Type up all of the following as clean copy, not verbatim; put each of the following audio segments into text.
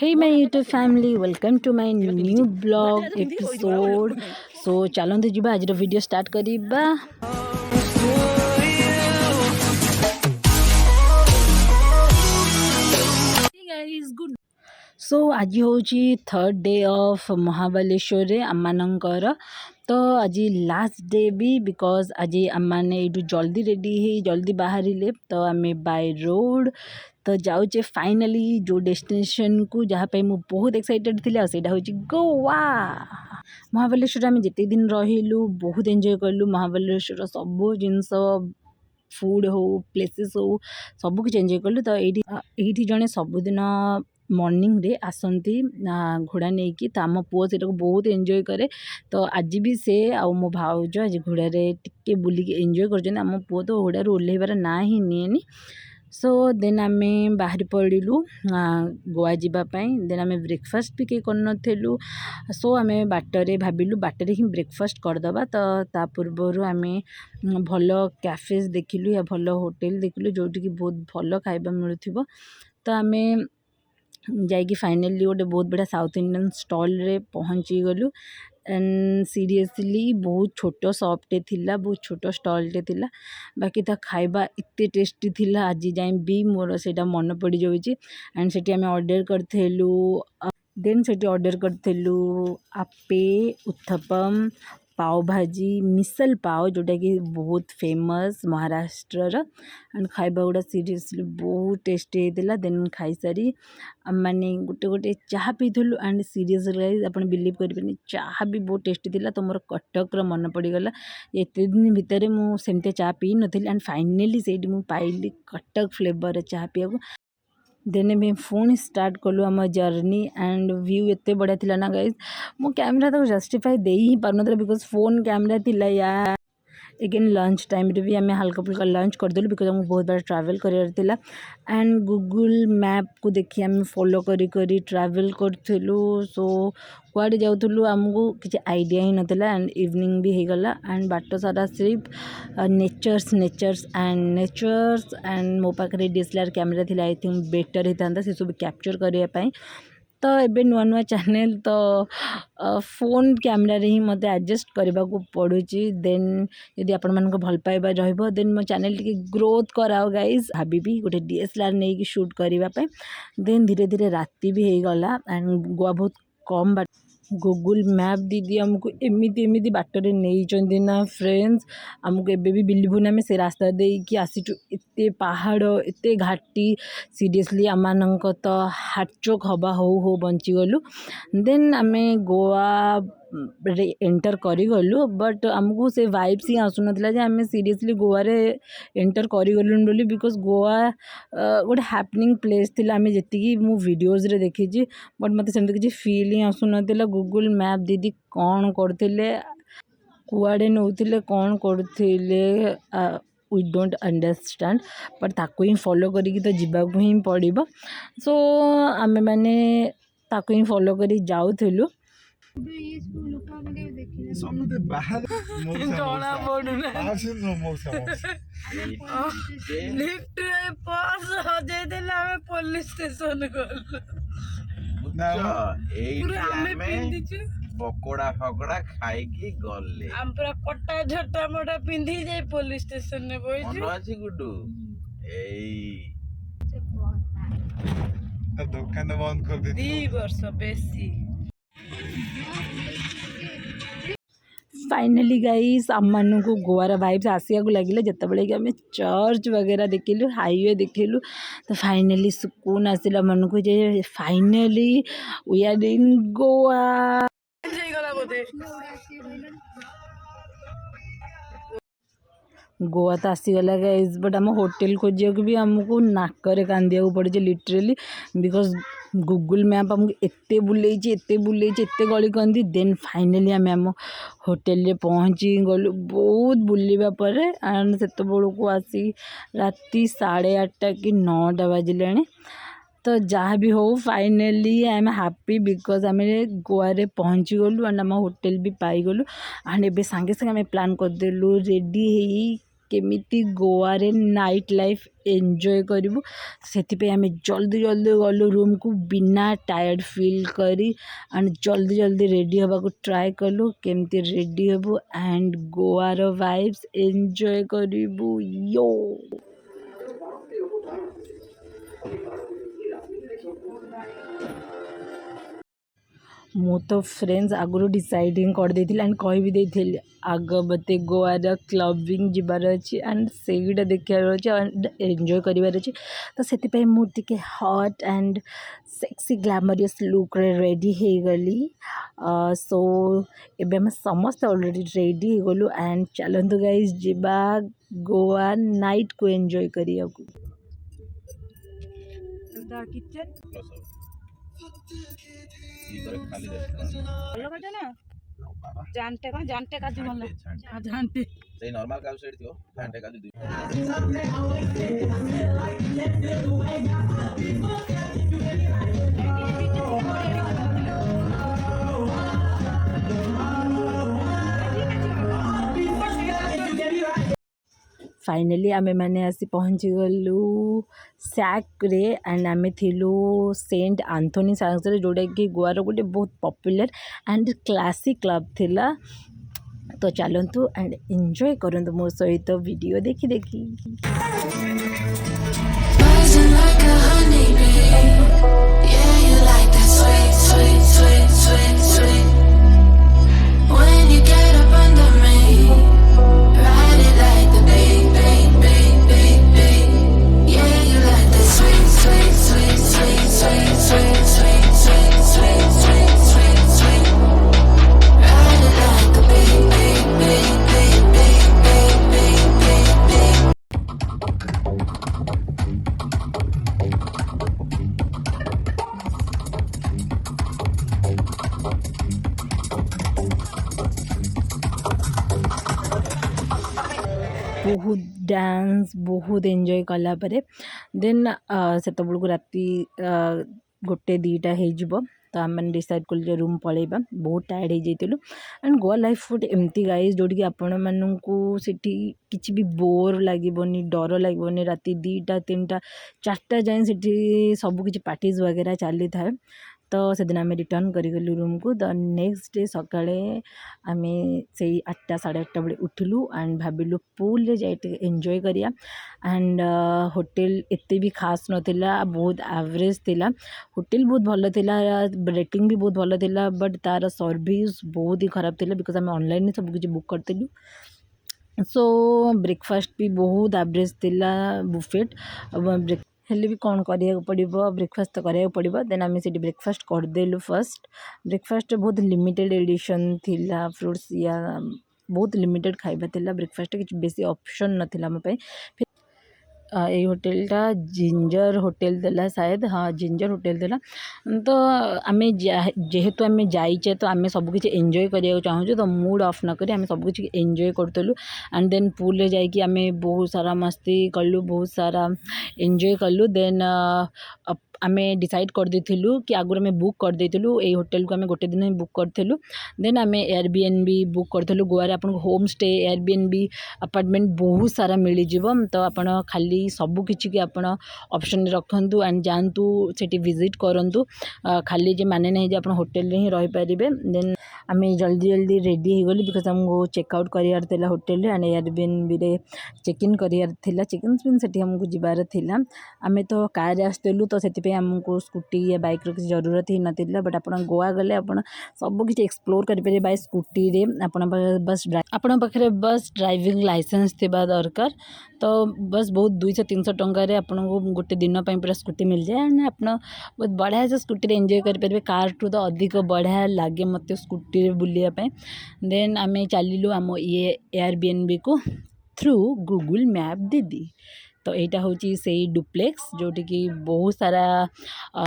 Hey my YouTube family, welcome to my new blog episode. So चलते जीवा आज video start करिबा। सो आज हूँ थर्ड डे ऑफ महाबलेश्वर रे आममानंकर। तो आज लास्ट डे भी बिकॉज आज आम मैंने ये जल्दी रेडी ही जल्दी बाहर तो आम बाय रोड तो जाऊे फाइनाली जो डेस्टिनेशन को जहाँ पे मुझे बहुत एक्साइटेड थी आटा हूँ गोवा। महाबलेश्वर आम जिते दिन रहिलु बहुत एंजॉय कलु। महाबलेश्वर सब जिनस फूड हो प्लेसेस हो सबकिछ एंजॉय कलु। तो ये जड़े सबुदिन मॉर्निंग रे आसती घोड़ा नहीं कि तो आम पुओ से बहुत एंजॉय करे। तो आज भी से आउ मो भाउज आज घोड़ा टिके बुलिक एंजॉय कर आम पुओ तो घोड़ार ओह्लैबार ना ही निएनी। सो देन आम बाहरी पड़ू गोवा जावाई। देन आम ब्रेकफास्ट भी कहीं करनु। सो आम बाटर भाविलु बाटर ही ब्रेकफास्ट करदे। तो पूर्वर आम भल कैफेज देखिलु या भल होटेल देखिलु जोटि बहुत भल खाइबा मिलुथिबो। तो आम जाइए फाइनाली गोटे बहुत बढ़िया साउथ इंडियन स्टॉल रे पहुँची गलु। एंड सीरियसली बहुत छोट शॉपटे थिला, बहुत छोट स्टॉलटे थिला। बाकी ता खाइबा इत्ते टेस्टी थिला आज जाए भी मोर सेटा मन पड़ जाउची। एंड सेठी आमे ऑर्डर करथेलु। देन सेठी ऑर्डर करथेलु आपे उत्थपम पाव भाजी मिसल पाव जोटा कि बहुत फेमस महाराष्ट्र। एंड खाइबा गुड़ा सीरियसली बहुत टेस्टी होता। देन खाई सारी माने गोटे गोटे चाह पीथलु। एंड सीरियसली आप बिलीव करें चाह भी बहुत टेस्टी थिला। तो मोर कटक मन पड़गला एत दिन भितर मुझे चाह पी नी। एंड फाइनाली से पाइली कटक फ्लेवर चाह पीवा। देन भी पुणी स्टार्ट कलु आम जर्नी। एंड व्यू एत बढ़िया थिला ना गाइज मो कैमेरा तो जस्टिफाई दे ही पार ना बिकॉज फोन कैमेरा थिला या। एगेन लंच टाइम रे भी आम हल्का फुल्का लंच करदेलु बिकॉज आमको बहुत बड़ा ट्रैवल करार। एंड गूगल मैप को देखिए आम फॉलो करी ट्रैवल करूँ। सो कुआडे जाऊँ आमको किसी आइडिया ही नाला। एंड इवनिंग भी हो गला। एंड बाट सारा सिर्फ नेचर्स एंड मो पाखे DSLR कैमेरा थिला आई थिंक बेटर होता से सब कैप्चर करने। तो एबे नुआ नुआ चैनल तो फोन कैमेरा रे ही मते एडजस्ट करने को पड़ुची। देन यदि आपण मानको भल पाइबा रहिबो देन मो चैनल टिके ग्रोथ कराओ गाइज भाभी गोटे DSLR नहीं कि शूट करने। देन धीरे धीरे राति भी हो गला। एंड गोवा बहुत कम बाट गूगल मैप दीदी आमको एमती एमती बाटर नहीं ना फ्रेंड्स आमको एबे भी बिलीव होना से रास्ता देकी आसीचु एते पहाड़ एते घाटी सीरियसली आम तो हार्टचोक हवा हो बंचीगलु। देन आम गोवा रे एंटर करूँ बट आमको से वाइब्स ही आसु ना आम सीरियसली गोवा रे एंटर करूँ बोली बिकॉज गोवा गोटे हैपनिंग प्लेस थिला आम जी मु वीडियोज रे देखी। बट मत सेमती किसी फील ही आसु ना। गूगल मैप दीदी कौन करथिले कुआडे नौथिले कौन करथिले वी डोंट अंडरस्टैंड बट ताको ही फॉलो करी तो जीवाक ही पड़िबो। सो आमे माने ताको ही फॉलो करी जाउथिलु। पकोड़ा फकोड़ा खाई गले पूरा कटा झटा मोटा पिंधि जाए पुलिस स्टेशन में बइछु गुड्डू दुकान बंद कर दी 2 वर्ष बेसी। फाइनाली गाइस आम को गोवार वाइब्स आसिया लगे जिते बड़े कि आम चर्च वगैरह देखिलु हाईवे देखिलु। तो फाइनाली सुकून आसला मन को जे finally we are in Goa. Goa तो आसीगला गाइज बट आम होटेल खोजा भी आमको नाकरे कांदिया पड़े लिटरेली बिकॉज गूगल मैप आमको एते बुले गली कंदी। देन फाइनाली आम आम होटेल रे पहुँची गलु बहुत बुलवा पर। एंड से बड़ू आसी राति 8:30 कि 9 बाजिले। तो जहाँ भी हो finally I am happy because आम गोवा रे पहुँची गलु। एंड आम होटेल भी पाई गलु। एंड एबे सांगे सांगे आम प्लान करदेलु रेडी केमिति गोवा रे नाइट लाइफ एंजॉय करूँ से आम जल्दी जल्दी गलु रूम को बिना टायर्ड फील करी एंड जल्दी जल्दी रेडी हवा को ट्राए कलु केमती रेडी हबु एंड गोवार वाइब्स एंजॉय करू यो। मु तो फ्रेंड्स आगुरी डिसाइडिंग कर देथिल एंड कहि भी देथिल आग मते गोवार क्लबिंग जिबार अछि एंड सेगुडा देखार अछि एंड एंजॉय करिवार अछि तो सेति पय मु टिके हॉट एंड सेक्सी ग्लैमरियस लुक रे रेडी हे गली सो एबे हम समस्त ऑलरेडी रेडी हो गलु एंड चलंतु गाइस जिबा गोवा नाइट को एंजॉय करिया को द किचन ଭଲ କଥା ନା ଜାଣ୍ଟେ କଣ ଜାଣ୍ଟେ କାଜୁ ଭଲ ଜାଣ୍ଟେ ସେଇ ନର୍ମାଲ କାଜୁ ସେଠି ଥିବ ଜାଣ୍ଟେ କାଜୁ ଦୁଇ फाइनली आमे मैंने आसी पहुँची गलु सैक्रे एंड आमे थिलु सेंट आंथोनी साक्रे जोड़ा कि गोवार गोटे बहुत पॉपुलर एंड क्लासिक क्लब थिला तो चलतु एंड एंजॉय करंतु मो सहित वीडियो देखी देखी। बहुत डांस बहुत एंजॉय कला परे देन से राति गोटे दीटा हो तो आम मैंने डिसाइड कल रूम पलैबा बहुत टायर्ड हो जाइलु एंड गोवा लाइफ गोटे एमती गाइज जोटि आपण मानू सेठी किछि भी बोर लगे डर लगे राति 2टा 3टा 4टा जाए सेठी सब किछि पार्टीज वगैरह चली थाए तो से दिन आम रिटर्न करगलु रूम को द नेक्स्ट डे सकाळे आम से 8टा 8:30 बजे उठिलु एंड भाविलु पूल रे जाई एंजॉय करिया एंड होटल एते भी खास नथिला बहुत एवरेज थिला होटल बहुत भल थिला रेटिंग भी बहुत भल थिला बट तार सर्विस बहुत ही खराब थिला बिकॉज आम ऑनलाइन सब कुछ बुक करथिलु सो ब्रेकफास्ट भी बहुत एवरेज थिला बुफेट हेल्ले भी कौन करिया पड़ो ब्रेकफास्ट तो करिया पड़ो देन आम से ब्रेकफास्ट करदेलु फर्स्ट ब्रेकफास्ट बहुत लिमिटेड एडिशन थिला फ्रूट्स या बहुत लिमिटेड खाइबा थिला ब्रेकफास्ट किसी बेसी ऑप्शन नथिला हम पे ये होटेलटा जिंजर होटेल देला शायद हाँ जिंजर होटेल देला तो आम जेहेतु आम जाइचे तो आम सबकि एंजॉय करिया चाहूँ तो मूड ऑफ न करी आम सबकि एंजॉय करतलु एंड देन पूल रे जाइए आम बहुत सारा मस्ती कलु बहुत सारा एंजॉय कलु देन आम डिसाइड कर देथिलु कि आगुर आम बुक कर देथिलु ए होटेल को आम गोटे दिन ही बुक करथिलु देन आम एयरबीएनबी बुक करथिलु गोवा रे आपन होम स्टे एयरबीएनबी अपार्टमेंट बहुत सारा मिल जिवो तो आपण खाली सब किछि कि आपण ऑप्शन रखंतु एंड जानतु सेठी विजिट करंतु खाली जे माने नहीं जे आपण होटल रे ही रहि परिबे देन आम जल्दी जल्दी रेडी हो गली बिकॉज हमको चेकआउट करार थिला होटल एंड एयरबीएनबी रे चेक इन करार थिला चेक इन सेठी हमको जिबार थिला आम तो कार रे आसतेलु तो सेति पे हमको स्कूटी या बाइक रो किसी जरूरत ही नथिला बट आपण गोवा गले आपण सब किछि एक्सप्लोर करि परिबे बाय स्कूटी रे आपण पाखरे बस ड्राइविंग लाइसेंस थिबा दरकार तो बस बहुत 200-300 टंका रे आपण को गोटे दिन पे पूरा स्कूटी मिल जाए एंड आपण बहुत बढ़िया से स्कूटी रे एंजॉय कर परिबे कार टू तो अधिक बढ़िया लागे मते स्कूटी रे बुलिया पे देन आम चलिलु आम ये एयरबीएनबी को थ्रू गूगल मैप दीदी तो यहाँ हूँ से डुप्लेक्स जोटि कि बहुत सारा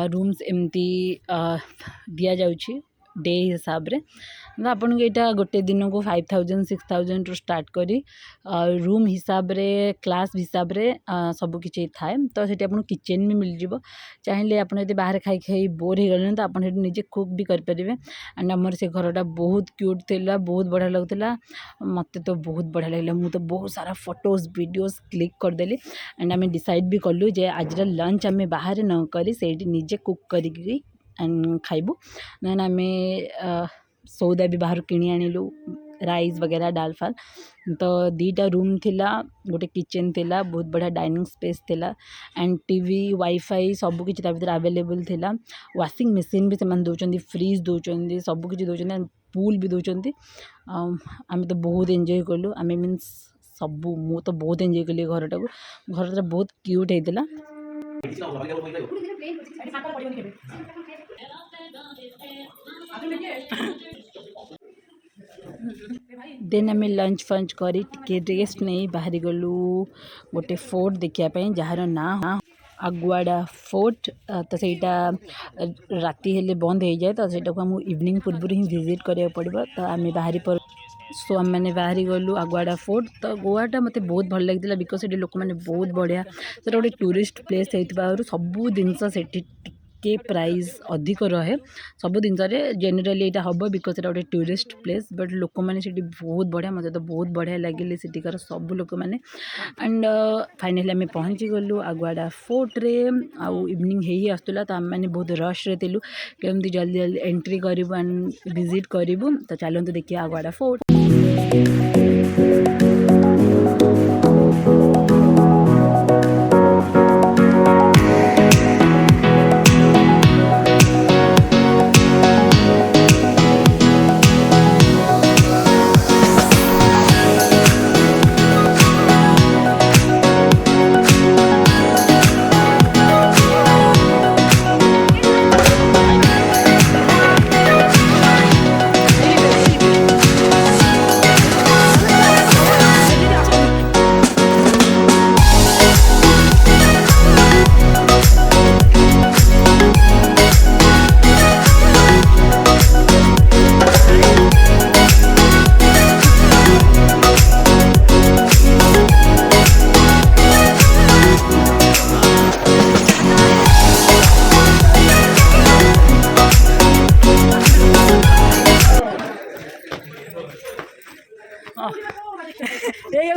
रूम्स एमती दि जाउछि डे हिसाब रे तो आपन यहाँ गोटे दिन को 5000 6000 रु स्टार्ट करी रूम हिसाब रे क्लास हिसाब रे सबकि थाए तो से आपको किचन भी मिल जाव चाहिए आपड़ यदि बाहर खाई खाई बोर हो गले तो आप निजे कुक भी करेंगे एंड आमर से घरटा बहुत क्यूट थिला बहुत बढ़िया लगुला मत तो बहुत बढ़िया लगे मुझे तो बहुत सारा फोटोज वीडियोस क्लिक करदेली एंड आम डिसाइड भी कलु जे आज लंच आम बाहर न करी से निजे कुक करी एंड खाइबू देन आम सौदा भी बाहर किणी आनिलु राइस वगैरह डाल फाल तो 2टा रूम थिला गोटे किचन थिला बहुत बढ़िया डाइनिंग स्पेस थिला एंड टीवी वाईफाई सब किछि भीतर अवेलेबल थिला वाशिंग मशीन भी से दौरान फ्रिज दौरान सबकि दौरान पूल भी दौरान आम तो बहुत एंजॉय कलु आम मीन्स सबू मु तो बहुत एंजॉय कली घरटा बहुत क्यूट होता देन आम लंच फंच करी टिके रेस्ट नहीं बाहरी गलु गोटे फोर्ट देखापी जार ना आगुआड़ा फोर्ट तो सहीटा राति हेले बंद हो जाए तो सहीटा को इवनिंग पूर्व ही विजिट करा पड़ो तो आम बाहरी पर सो आम मैंने बाहरी गलु आगुआड़ा फोर्ट तो गोवाटा मत बहुत भल लगी बिकज से लोक मैंने बहुत बढ़िया से गोटे टूरिस्ट प्लेस होता सबू जिनस के प्राइस अधिक रहे सब जिन जेनेराली यहाँ हम बिकज गोटे टूरिस्ट प्लेस बट लोक मैंने बहुत बढ़िया मत तो बहुत बढ़िया लगे सेठिकार सब लोक मैंने एंड फाइनाली आम पहुँची गलु आगुआड़ा फोर्ट रे आउ इवनिंग ही आसला तो आम मैंने बहुत रश रे थिलु केमती जल्दी जल्दी एंट्री करूँ एंड विजिट करूँ तो चलते देखिए आगुआड़ा फोर्ट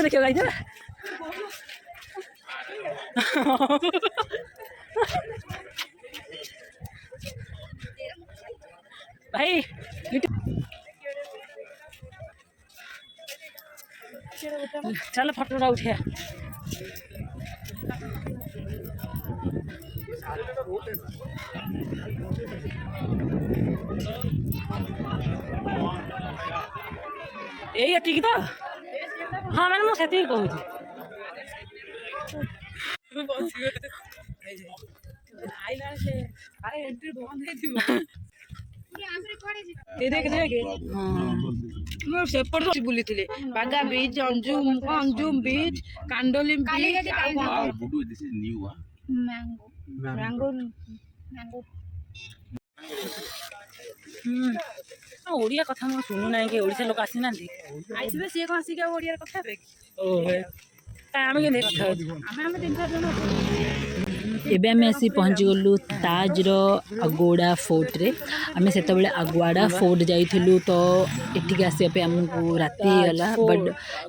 देखियो गाइस भाई चलो फोटो उठे यही ठीक था हाँ मैंने मुझे कहूँ सेपट बुली बागा बीच अंजुम बीच कांडोलिम बीच मैंगो ओडिया कथा मैं शुणु ना कि ओडिशा लोक आसी ना आइबे सी कौन आसिक ओडिया कथा ओहे आम के आम 3-4 जन एबे आम आसी पहुँची गलु ताजर आगुआड़ा फोर्ट रे आम से आगुआड़ा फोर्ट जाइलु तो एटिक आसपे आमको राति गला बट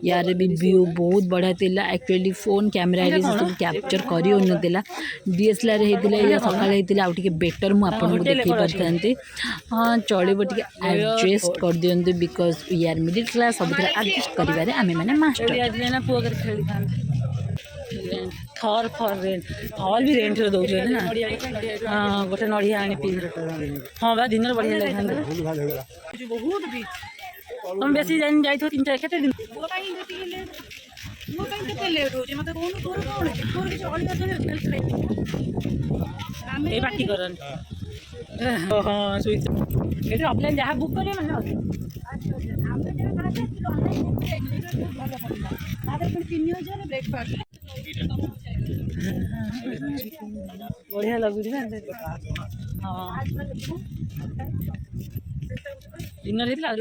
यार भी व्यू बहुत बढ़िया थिला एक्चुअली फोन कैमेरा सब कैप्चर करी होनथिला डीएसएलआर होता या सकाळ होता आउ टिके बेटर मु आपन को देखि पारथांती हाँ चलिबो टिके एडजस्ट कर दियंतु because we are middle class सब एडजस्ट करिवारे आमे माने मास्टर ना पुआ कर खेली थर फर रेंट हल भी रेंट दौर ना हाँ गोटे नड़िया आनी पी हाँ बा दिन बढ़िया लगे बहुत भी तुम बेसी जाइन जाई 3-4 केते दिन लेट हो मत ए पार्टी करन हाँ सुई एटे ऑफलाइन जहाँ बुक करिए माने बढ़िया लगुच ना हाँ डिनर होता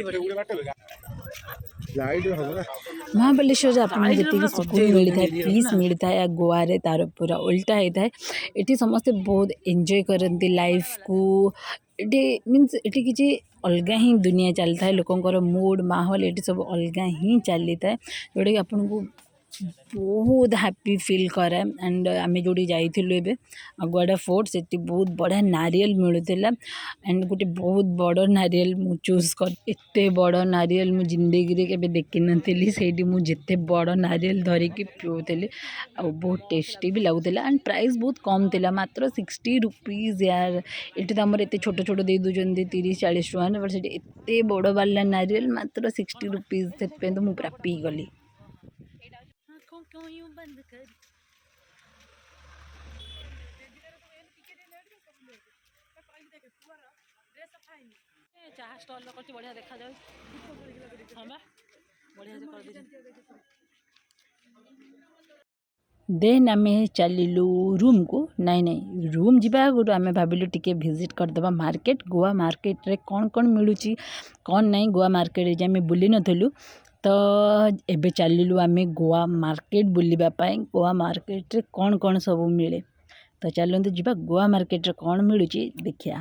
महाबलेश्वर आप जी सुकून मिलता है पीस मिलता है गोवा रे तार पूरा उल्टा होता है ये समस्ते बहुत एंजॉय करती लाइफ को ये मीन्स ये किसी अलग ही दुनिया चलता है लोकंर मूड माहौल ये सब अलग ही चली था जोटा कि आपन को बहुत हैप्पी फील करे एंड आम जो जाइलु अगुआडा फोर्ट से बहुत बढ़िया नारियल मिलूला एंड गोटे बहुत बड़ नारियल मु चूज कर एते बड़ नारियल मु जिंदगी के देखी नी से मुझे बड़ नारियल धरिकी पिऊली आ बहुत टेस्टी भी लगुला एंड प्राइस बहुत कम थी मात्र 60 रुपीज यार ये तो आमर एत छोट छोट दे दूसरी 30-40 टଙ୍କା बट से एत बड़ वाला नारियल मात्र 60 रुपीज से तो मुझे पूरा पी गली बंद कर चाह स्टल कर बढ़िया देखा जाए देन आम चलू रूम को नहीं रूम जावा आगुरी आम भाविलु टिके विजिट करदे मार्केट गोवा मार्केट रे कौन कौन मिलूँ कौन नहीं गोवा मार्केट आम बुली नथलु तो एबे चलू आम गोवा मार्केट बुलवाई गोवा मार्केट रे कौन कौन सब मिले तो चलते जी गोवा मार्केट रे कौन मिलूँ देखिया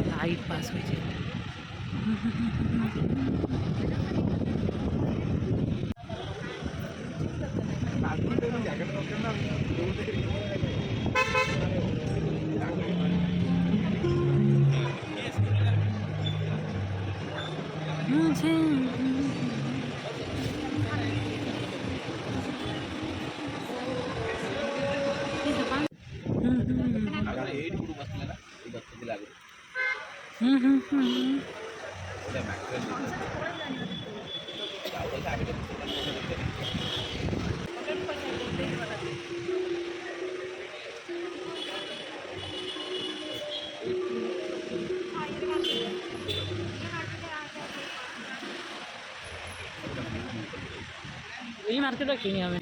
लाइट पास हो मार्केट किणी हमें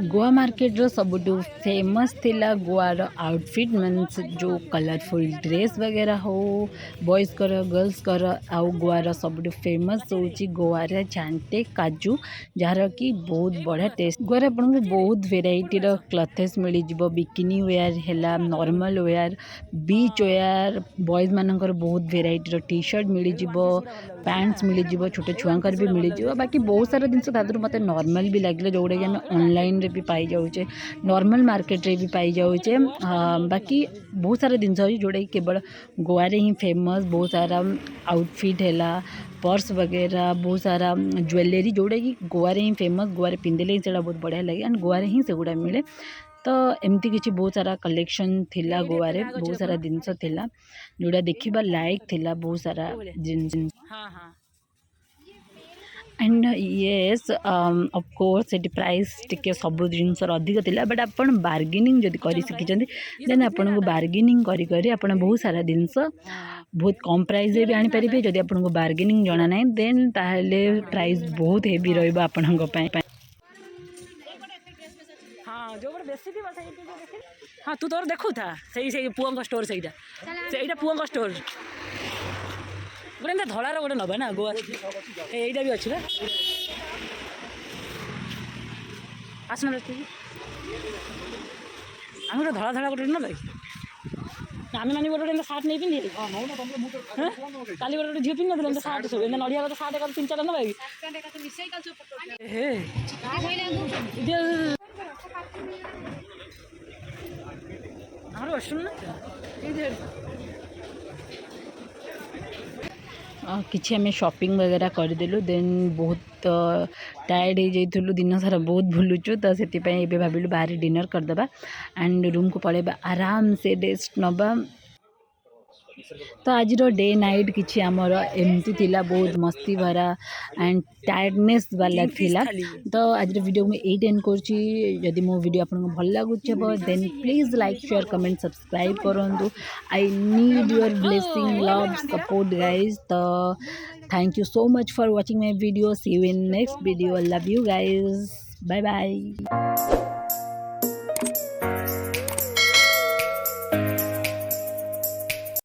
गोवा मार्केट रो सबुठु फेमस थिला गोवार आउटफिट मीन्स जो कलरफुल ड्रेस वगैरह हो बॉयज कर गर्ल्स कर आउ गोवार सबुठु फेमस होची गोवार चांटे काजू जार कि बहुत बढ़िया टेस्ट गोवार आपन को बहुत वेराइटी रो क्लथेस मिली जिवो बिकिनी वेयर हैला normal wear beach wear boys मानकर बहुत वेराइटी रो टी शर्ट मिली जिवो पैंट्स मिली जिवो छोटे छुआंकर भी मिली जिवो बाकी बहुत सारा जिनस तादर मते नॉर्मल भी लागले जोड़े कि ऑनलाइन रे भी पाई जाऊे नॉर्मल मार्केट रे भी पाई जाऊे बाकी बहुत सारा जिनस अच्छी जोड़ा केवल गोवा रे ही फेमस बहुत सारा आउटफिट है पर्स वगैरह बहुत सारा ज्वेलरी जोड़ा कि गोवा रे ही फेमस गोवा रे पिंधले ही सेटा बहुत बढ़िया लगे एंड गोवा रे ही सेगुड़ा मिले तो एमती किसी बहुत सारा कलेक्शन थिला गोवा रे बहुत सारा जिनस थिला जोड़ा देखिबा लायक थिला बहुत सारा जिन एंड येस ऑफ कोर्स ये प्राइस टिके सब जिनस अधिक थिला बट आपन बार्गेनिंग जदि करि सिखिचंदी देन आपन को बार्गेनिंग करी करी आपन बहुत सारा जिनस बहुत कम प्राइस रे भी आनी परिबे जदि आपन को बार्गेनिंग जणा नै देन ताहले प्राइस बहुत हेवी रहइबा आपन को पय हां जो बड़ बेसी थी बस हां तू तोर देखु था सही पुओं का स्टोर सहीटा पुओं का स्टोर गोटे धलार गोटे नबा ना गोवा यहीटा भी अच्छी आसना आम गोटे धला धला गोटे ना आम मैंने गोटे सार्ट नहीं पिंधे काली गोटे झील पिंध ना सार्ट सब नड़िया गोटे सार्ट एक 3-4 ना किसी आम शॉपिंग वगैरह करदेलु देन बहुत टायर्ड हो जाइलु दिन सारा बहुत भूलुचु तो से भाविलु बाहर डिनर करदे एंड रूम को पलैबा आराम से रेस्ट नबा तो आज डे नाइट किछि आमर एमती थिला बहुत मस्ती भरा एंड टायर्डनेस वाला थिला। तो आज वीडियो में 8 एंड करछि। यदि मो वीडियो आपन भल लागुछ then please like share comment subscribe करंतु। I need your blessing love support guys. तो thank you so much for watching my video. See you in next video. Love you guys. Bye bye.